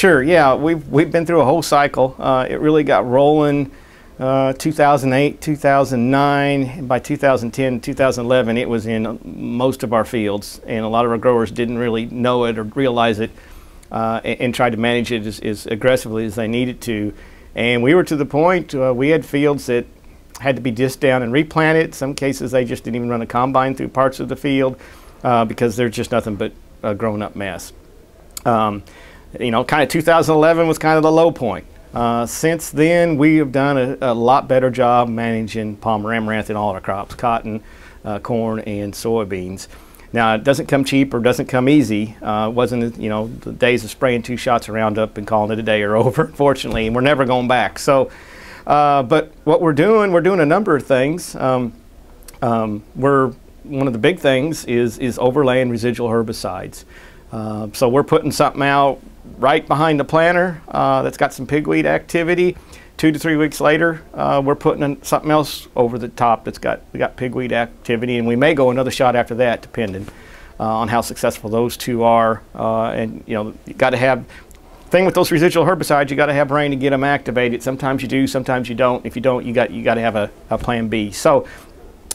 Sure, yeah, we've been through a whole cycle. It really got rolling 2008, 2009, and by 2010, 2011, it was in most of our fields, and a lot of our growers didn't really know it or realize it, and tried to manage it as aggressively as they needed to. And we were to the point, we had fields that had to be disced down and replanted. In some cases, they just didn't even run a combine through parts of the field because there's just nothing but a grown-up mess. You know, kind of 2011 was kind of the low point. Since then, we have done a lot better job managing palmer amaranth in all our crops, cotton, corn, and soybeans. Now, it doesn't come cheap or doesn't come easy. It wasn't, you know, the days of spraying 2 shots of Roundup and calling it a day are over, unfortunately, and we're never going back. So, but what we're doing a number of things. One of the big things is overlaying residual herbicides. So we're putting something out right behind the planter that's got some pigweed activity. 2 to 3 weeks later, we're putting something else over the top that's got pigweed activity, and we may go another shot after that, depending on how successful those two are. And you know, you got to have thing with those residual herbicides. You got to have rain to get them activated. Sometimes you do, sometimes you don't. If you don't, you got to have a plan B. So.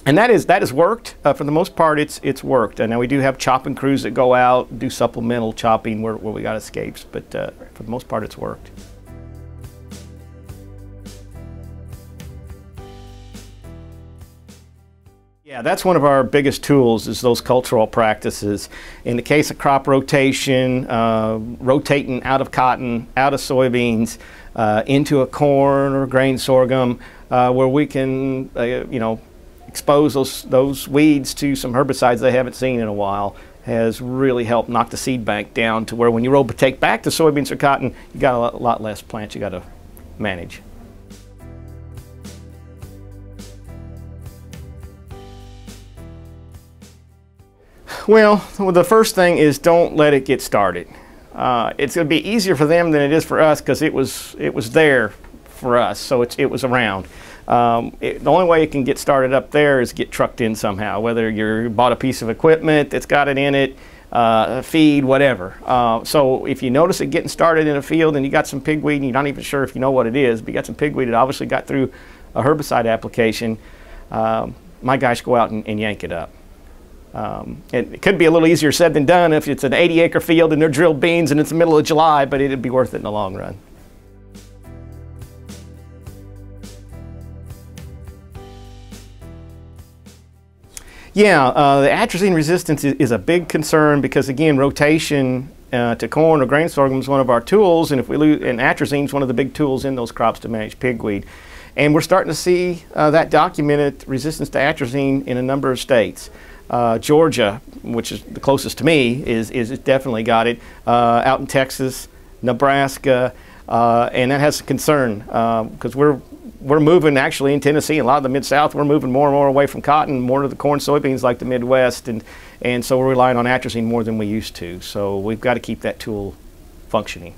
And that has worked. For the most part, it's worked. And now we do have chopping crews that go out, do supplemental chopping where we got escapes, but for the most part, it's worked. Yeah, that's one of our biggest tools is those cultural practices. In the case of crop rotation, rotating out of cotton, out of soybeans, into a corn or grain sorghum, where we can, you know, expose those weeds to some herbicides they haven't seen in a while, has really helped knock the seed bank down to where when you take back to soybeans or cotton, you got a lot less plants you got to manage. Well, the first thing is don't let it get started. It's going to be easier for them than it is for us because it was there for us, so it was around. The only way it can get started up there is get trucked in somehow, whether you bought a piece of equipment that's got it in it, feed, whatever. So if you notice it getting started in a field and you got some pigweed and you're not even sure if you know what it is, but you got some pigweed that obviously got through a herbicide application, my guys go out and yank it up. It could be a little easier said than done if it's an 80-acre field and they're drilled beans and it's the middle of July, but it'd be worth it in the long run. Yeah, the atrazine resistance is a big concern because, again, rotation to corn or grain sorghum is one of our tools, and if we lose, and atrazine is one of the big tools in those crops to manage pigweed. And we're starting to see that documented resistance to atrazine in a number of states. Georgia, which is the closest to me, is definitely got it. Out in Texas, Nebraska, and that has a concern because we're moving actually in Tennessee and a lot of the Mid-South, we're moving more and more away from cotton, more to the corn soybeans like the Midwest, and so we're relying on atrazine more than we used to. So we've got to keep that tool functioning.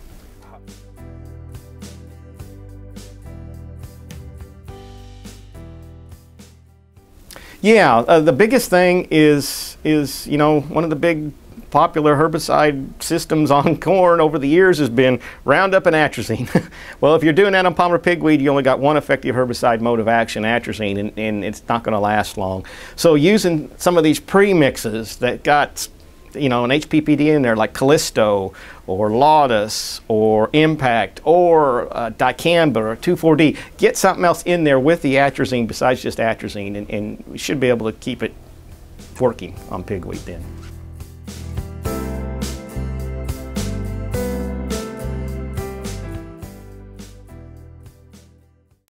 Yeah, the biggest thing is you know, one of the big popular herbicide systems on corn over the years has been Roundup and atrazine. Well, if you're doing that on palmer pigweed, you only got one effective herbicide mode of action, atrazine, and it's not going to last long. So using some of these premixes that got, you know, an HPPD in there like Callisto or Laudus or Impact or Dicamba or 2,4-D, get something else in there with the atrazine besides just atrazine, and we should be able to keep it working on pigweed then.